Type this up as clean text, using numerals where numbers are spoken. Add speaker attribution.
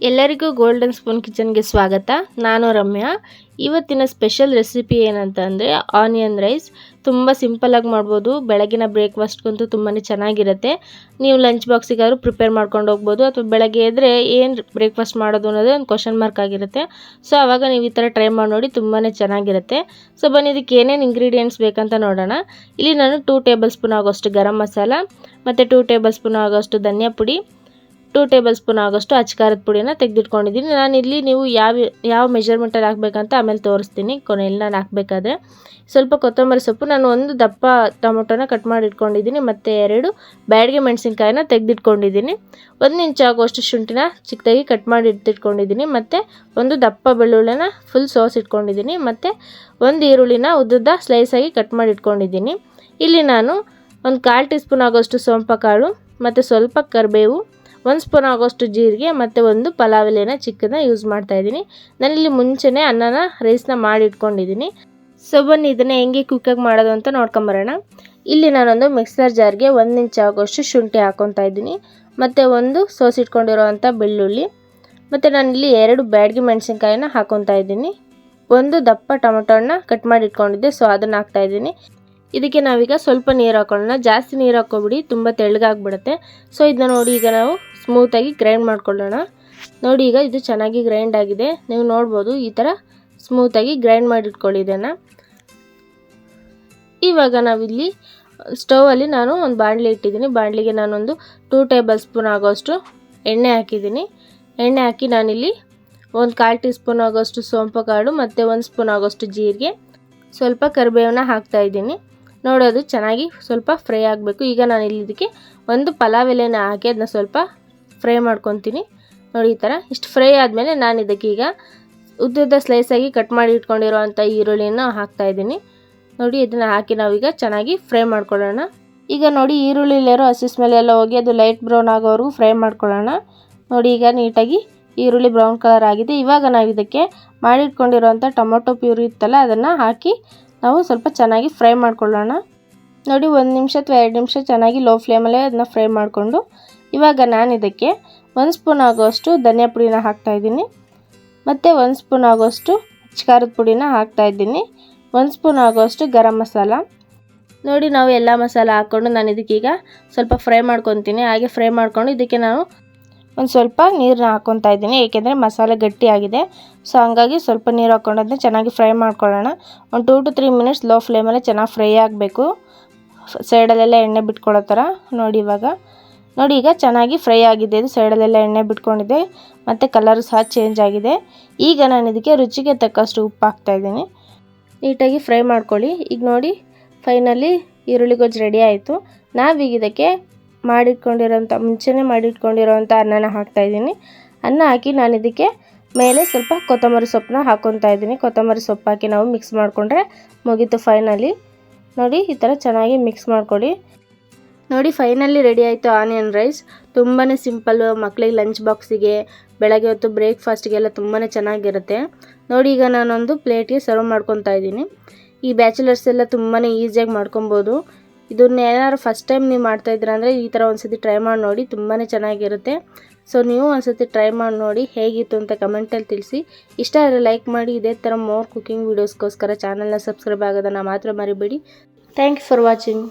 Speaker 1: ಎಲ್ಲರಿಗೂ golden spoon ಕಿಚನ್ಗೆ ಸ್ವಾಗತ. ನಾನು ರಮ್ಯಾ. ಇವತ್ತಿನ ಸ್ಪೆಷಲ್ ರೆಸಿಪಿ ಏನಂತ ಅಂದರೆ ಆನಿಯನ್ ರೈಸ್. ತುಂಬ ಸಿಂಪಲ್ಲಾಗಿ ಮಾಡ್ಬೋದು. ಬೆಳಗಿನ ಬ್ರೇಕ್ಫಾಸ್ಟ್ಗಂತೂ ತುಂಬಾ ಚೆನ್ನಾಗಿರುತ್ತೆ. ನೀವು ಲಂಚ್ ಬಾಕ್ಸಿಗಾದ್ರೂ ಪ್ರಿಪೇರ್ ಮಾಡ್ಕೊಂಡು ಹೋಗ್ಬೋದು, ಅಥವಾ ಬೆಳಗ್ಗೆ ಎದ್ದರೆ ಏನು ಬ್ರೇಕ್ಫಾಸ್ಟ್ ಮಾಡೋದು ಅನ್ನೋದೇ ಒಂದು ಕ್ವಶನ್ ಮಾರ್ಕ್ ಆಗಿರುತ್ತೆ. ಸೊ ಆವಾಗ ನೀವು ಈ ಥರ ಟ್ರೈ ಮಾಡಿ ನೋಡಿ, ತುಂಬಾ ಚೆನ್ನಾಗಿರುತ್ತೆ. ಸೊ ಬನ್ನಿ ಇದಕ್ಕೆ ಏನೇನು ಇಂಗ್ರೀಡಿಯೆಂಟ್ಸ್ ಬೇಕಂತ ನೋಡೋಣ. ಇಲ್ಲಿ ನಾನು 2 ಟೇಬಲ್ ಸ್ಪೂನ್ ಆಗೋಷ್ಟು ಗರಂ ಮಸಾಲ ಮತ್ತು 2 ಟೇಬಲ್ ಸ್ಪೂನ್ ಆಗೋಷ್ಟು ಧನಿಯಾ ಪುಡಿ, 2 ಟೇಬಲ್ ಸ್ಪೂನ್ ಆಗೋಷ್ಟು ಅಚ್ಕಾರದ ಪುಡಿನ ತೆಗೆದಿಟ್ಕೊಂಡಿದ್ದೀನಿ. ನಾನಿಲ್ಲಿ ನೀವು ಯಾವ ಮೆಜರ್ಮೆಂಟಲ್ಲಿ ಹಾಕಬೇಕಂತ ಆಮೇಲೆ ತೋರಿಸ್ತೀನಿ ಕೊನೆಯಲ್ಲಿ ನಾನು ಹಾಕಬೇಕಾದ್ರೆ. ಸ್ವಲ್ಪ ಕೊತ್ತಂಬರಿ ಸೊಪ್ಪು, ನಾನು 1 ದಪ್ಪ ಟೊಮೊಟೊನ ಕಟ್ ಮಾಡಿ ಇಟ್ಕೊಂಡಿದ್ದೀನಿ, ಮತ್ತು 2 ಬ್ಯಾಡಗೆ ಮೆಣಸಿನ್ಕಾಯಿನ ತೆಗೆದಿಟ್ಕೊಂಡಿದ್ದೀನಿ. 1 ಇಂಚ್ ಆಗುವಷ್ಟು ಶುಂಠಿನ ಚಿಕ್ಕದಾಗಿ ಕಟ್ ಮಾಡಿ ಇಟ್ಕೊಂಡಿದ್ದೀನಿ, ಮತ್ತು 1 ದಪ್ಪ ಬೆಳ್ಳುಳ್ಳಿನ ಫುಲ್ ಸೋಸ್ ಇಟ್ಕೊಂಡಿದ್ದೀನಿ, ಮತ್ತು 1 ಈರುಳ್ಳಿನ ಉದ್ದುದ್ದ ಸ್ಲೈಸಾಗಿ ಕಟ್ ಮಾಡಿ ಇಟ್ಕೊಂಡಿದ್ದೀನಿ. ಇಲ್ಲಿ ನಾನು 1/4 ಟೀ ಸ್ಪೂನ್ ಆಗೋಷ್ಟು ಸೋಂಪು ಕಾಳು, ಮತ್ತು ಸ್ವಲ್ಪ ಕರಿಬೇವು, 1 ಸ್ಪೂನ್ ಆಗೋಷ್ಟು ಜೀರಿಗೆ, ಮತ್ತು 1 ಪಲಾವ್ ಎಲೆನ ಚಿಕ್ಕದನ್ನ ಯೂಸ್ ಮಾಡ್ತಾಯಿದ್ದೀನಿ. ನಾನಿಲ್ಲಿ ಮುಂಚೆನೇ ರೈಸ್ನ ಮಾಡಿ ಇಟ್ಕೊಂಡಿದ್ದೀನಿ. ಸೊ ಬನ್ನಿ ಇದನ್ನು ಹೆಂಗೆ ಕ್ವಿಕ್ಕಾಗಿ ಮಾಡೋದು ಅಂತ ನೋಡ್ಕೊಂಬರೋಣ. ಇಲ್ಲಿ ನಾನೊಂದು ಮಿಕ್ಸರ್ ಜಾರ್ಗೆ 1 ಇಂಚ್ ಆಗೋಷ್ಟು ಶುಂಠಿ ಹಾಕ್ಕೊತಾ ಇದ್ದೀನಿ, ಮತ್ತು 1 ಸೋಸಿಟ್ಕೊಂಡಿರೋವಂಥ ಬೆಳ್ಳುಳ್ಳಿ, ಮತ್ತು ನಾನಿಲ್ಲಿ 2 ಬ್ಯಾಡಗಿ ಮೆಣಸಿನ್ಕಾಯಿನ ಹಾಕ್ಕೊತಾ ಇದ್ದೀನಿ. 1 ದಪ್ಪ ಟೊಮೊಟೊನ ಕಟ್ ಮಾಡಿ ಇಟ್ಕೊಂಡಿದ್ದೆ, ಸೊ ಅದನ್ನು ಹಾಕ್ತಾಯಿದ್ದೀನಿ. ಇದಕ್ಕೆ ನಾವೀಗ ಸ್ವಲ್ಪ ನೀರು ಹಾಕೊಳ್ಳೋಣ. ಜಾಸ್ತಿ ನೀರು ಹಾಕ್ಕೊಬಿಡಿ, ತುಂಬ ತೆಳ್ಳಗಾಗ್ಬಿಡುತ್ತೆ. ಸೊ ಇದನ್ನ ನೋಡಿ ಈಗ ನಾವು ಸ್ಮೂತಾಗಿ ಗ್ರೈಂಡ್ ಮಾಡ್ಕೊಳ್ಳೋಣ. ನೋಡಿ ಈಗ ಇದು ಚೆನ್ನಾಗಿ ಗ್ರೈಂಡ್ ಆಗಿದೆ, ನೀವು ನೋಡ್ಬೋದು. ಈ ಥರ ಸ್ಮೂತಾಗಿ ಗ್ರೈಂಡ್ ಮಾಡಿ ಇಟ್ಕೊಳ್ಳಿ ಇದನ್ನು. ಇವಾಗ ನಾವಿಲ್ಲಿ ಸ್ಟವಲ್ಲಿ ನಾನು ಒಂದು ಬಾಣಲೆ ಇಟ್ಟಿದ್ದೀನಿ. ಬಾಣಲಿಗೆ ನಾನೊಂದು 2 ಟೇಬಲ್ ಸ್ಪೂನ್ ಆಗೋಷ್ಟು ಎಣ್ಣೆ ಹಾಕಿದ್ದೀನಿ. ಎಣ್ಣೆ ಹಾಕಿ ನಾನಿಲ್ಲಿ 1/4 ಟೀ ಸ್ಪೂನ್ ಆಗೋಷ್ಟು ಸೋಂಪು ಕಾಳು, ಮತ್ತು 1 ಸ್ಪೂನ್ ಆಗೋಷ್ಟು ಜೀರಿಗೆ, ಸ್ವಲ್ಪ ಕರಿಬೇವನ್ನ ಹಾಕ್ತಾಯಿದ್ದೀನಿ. ನೋಡೋದು ಚೆನ್ನಾಗಿ ಸ್ವಲ್ಪ ಫ್ರೈ ಆಗಬೇಕು. ಈಗ ನಾನು ಇಲ್ಲಿ ಇದಕ್ಕೆ 1 ಪಲಾವ್ ಎಲೆನ ಹಾಕಿ ಅದನ್ನ ಸ್ವಲ್ಪ ಫ್ರೈ ಮಾಡ್ಕೊತೀನಿ. ನೋಡಿ ಈ ಥರ ಇಷ್ಟು ಫ್ರೈ ಆದಮೇಲೆ ನಾನು ಇದಕ್ಕೆ ಈಗ ಉದ್ದುದ್ದ ಸ್ಲೈಸಾಗಿ ಕಟ್ ಮಾಡಿ ಇಟ್ಕೊಂಡಿರೋವಂಥ ಈರುಳ್ಳಿನ ಹಾಕ್ತಾಯಿದ್ದೀನಿ. ನೋಡಿ ಇದನ್ನು ಹಾಕಿ ನಾವೀಗ ಚೆನ್ನಾಗಿ ಫ್ರೈ ಮಾಡ್ಕೊಳ್ಳೋಣ. ಈಗ ನೋಡಿ ಈರುಳ್ಳಿಲಿರೋ ಹಸಿ ಸ್ಮೆಲ್ ಎಲ್ಲ ಹೋಗಿ ಅದು ಲೈಟ್ ಬ್ರೌನ್ ಆಗೋವರೆಗೂ ಫ್ರೈ ಮಾಡ್ಕೊಳ್ಳೋಣ. ನೋಡಿ ಈಗ ನೀಟಾಗಿ ಈರುಳ್ಳಿ ಬ್ರೌನ್ ಕಲರ್ ಆಗಿದೆ. ಇವಾಗ ನಾವು ಇದಕ್ಕೆ ಮಾಡಿಟ್ಕೊಂಡಿರೋವಂಥ ಟೊಮೊಟೊ ಪ್ಯೂರಿ ಇತ್ತಲ್ಲ, ಅದನ್ನು ಹಾಕಿ ನಾವು ಸ್ವಲ್ಪ ಚೆನ್ನಾಗಿ ಫ್ರೈ ಮಾಡ್ಕೊಳ್ಳೋಣ. ನೋಡಿ 1 ನಿಮಿಷ ಅಥವಾ 2 ನಿಮಿಷ ಚೆನ್ನಾಗಿ ಲೋ ಫ್ಲೇಮಲ್ಲೇ ಅದನ್ನ ಫ್ರೈ ಮಾಡಿಕೊಂಡು, ಇವಾಗ ನಾನು ಇದಕ್ಕೆ 1 ಸ್ಪೂನ್ ಆಗೋಷ್ಟು ಧನಿಯಾ ಪುಡಿನ ಹಾಕ್ತಾಯಿದ್ದೀನಿ, ಮತ್ತು 1 ಸ್ಪೂನ್ ಆಗೋಷ್ಟು ಅಚ್ಕಾರದ ಪುಡಿನ ಹಾಕ್ತಾಯಿದ್ದೀನಿ, 1 ಸ್ಪೂನ್ ಆಗೋಷ್ಟು ಗರಂ ಮಸಾಲ. ನೋಡಿ ನಾವು ಎಲ್ಲ ಮಸಾಲ ಹಾಕ್ಕೊಂಡು ನಾನು ಇದಕ್ಕೀಗ ಸ್ವಲ್ಪ ಫ್ರೈ ಮಾಡ್ಕೊತೀನಿ. ಹಾಗೆ ಫ್ರೈ ಮಾಡ್ಕೊಂಡು ಇದಕ್ಕೆ ನಾನು ಒಂದು ಸ್ವಲ್ಪ ನೀರನ್ನ ಹಾಕ್ಕೊತಾ ಇದ್ದೀನಿ, ಏಕೆಂದರೆ ಮಸಾಲೆ ಗಟ್ಟಿಯಾಗಿದೆ. ಸೊ ಹಂಗಾಗಿ ಸ್ವಲ್ಪ ನೀರು ಹಾಕ್ಕೊಂಡು ಅದನ್ನ ಚೆನ್ನಾಗಿ ಫ್ರೈ ಮಾಡ್ಕೊಳ್ಳೋಣ. ಒಂದು 2 to 3 ಮಿನಿಟ್ಸ್ ಲೋ ಫ್ಲೇಮಲ್ಲೇ ಚೆನ್ನಾಗಿ ಫ್ರೈ ಆಗಬೇಕು, ಸೈಡಲ್ಲೆಲ್ಲ ಎಣ್ಣೆ ಬಿಟ್ಕೊಳ್ಳೋ ಥರ. ನೋಡಿ ಈಗ ಚೆನ್ನಾಗಿ ಫ್ರೈ ಆಗಿದೆ, ಇದು ಸೈಡಲ್ಲೆಲ್ಲ ಎಣ್ಣೆ ಬಿಟ್ಕೊಂಡಿದೆ, ಮತ್ತು ಕಲರು ಸಹ ಚೇಂಜ್ ಆಗಿದೆ. ಈಗ ನಾನು ಇದಕ್ಕೆ ರುಚಿಗೆ ತಕ್ಕಷ್ಟು ಉಪ್ಪು ಹಾಕ್ತಾಯಿದ್ದೀನಿ. ನೀಟಾಗಿ ಫ್ರೈ ಮಾಡ್ಕೊಳ್ಳಿ. ಈಗ ನೋಡಿ ಫೈನಲಿ ಈರುಳ್ಳಿ ಗೊಜ್ಜು ರೆಡಿ ಆಯಿತು. ನಾವೀಗ ಇದಕ್ಕೆ ಮುಂಚೆನೇ ಮಾಡಿಟ್ಕೊಂಡಿರೋವಂಥ ಅನ್ನನ ಹಾಕ್ತಾಯಿದ್ದೀನಿ. ಅನ್ನ ಹಾಕಿ ನಾನು ಇದಕ್ಕೆ ಮೇಲೆ ಸ್ವಲ್ಪ ಕೊತ್ತಂಬರಿ ಸೊಪ್ಪನ್ನ ಹಾಕ್ಕೊತಾ ಇದ್ದೀನಿ. ಕೊತ್ತಂಬರಿ ಸೊಪ್ಪು ಹಾಕಿ ನಾವು ಮಿಕ್ಸ್ ಮಾಡಿಕೊಂಡ್ರೆ ಮುಗೀತು ಫೈನಲಿ. ನೋಡಿ ಈ ಥರ ಚೆನ್ನಾಗಿ ಮಿಕ್ಸ್ ಮಾಡ್ಕೊಳ್ಳಿ. ನೋಡಿ ಫೈನಲಿ ರೆಡಿ ಆಯಿತು ಆನಿಯನ್ ರೈಸ್. ತುಂಬಾ ಸಿಂಪಲ್ಲು, ಮಕ್ಕಳಿಗೆ ಲಂಚ್ ಬಾಕ್ಸಿಗೆ, ಬೆಳಗ್ಗೆ ಹೊತ್ತು ಬ್ರೇಕ್ಫಾಸ್ಟಿಗೆಲ್ಲ ತುಂಬಾ ಚೆನ್ನಾಗಿರುತ್ತೆ. ನೋಡಿ ಈಗ ನಾನೊಂದು ಪ್ಲೇಟ್ಗೆ ಸರ್ವ್ ಮಾಡ್ಕೊತಾ ಇದ್ದೀನಿ. ಈ ಬ್ಯಾಚುಲರ್ಸ್ ಎಲ್ಲ ತುಂಬಾ ಈಸಿಯಾಗಿ ಮಾಡ್ಕೊಬೋದು. ಇದನ್ನ ಏನಾದ್ರು ಫಸ್ಟ್ ಟೈಮ್ ನೀವು ಮಾಡ್ತಾಯಿದ್ದೀರ ಅಂದರೆ ಈ ಥರ ಒಂದು ಸತಿ ಟ್ರೈ ಮಾಡಿ ನೋಡಿ, ತುಂಬಾ ಚೆನ್ನಾಗಿರುತ್ತೆ. ಸೊ ನೀವು ಒಂದು ಸತಿ ಟ್ರೈ ಮಾಡಿ ನೋಡಿ, ಹೇಗಿತ್ತು ಅಂತ ಕಮೆಂಟಲ್ಲಿ ತಿಳಿಸಿ. ಇಷ್ಟ ಆದರೆ ಲೈಕ್ ಮಾಡಿ. ಇದೇ ಥರ ಮೋರ್ ಕುಕಿಂಗ್ ವೀಡಿಯೋಸ್ಗೋಸ್ಕರ ಚಾನಲ್ನ ಸಬ್ಸ್ಕ್ರೈಬ್ ಆಗೋದನ್ನು ಮಾತ್ರ ಮರಿಬೇಡಿ. Thank you for watching.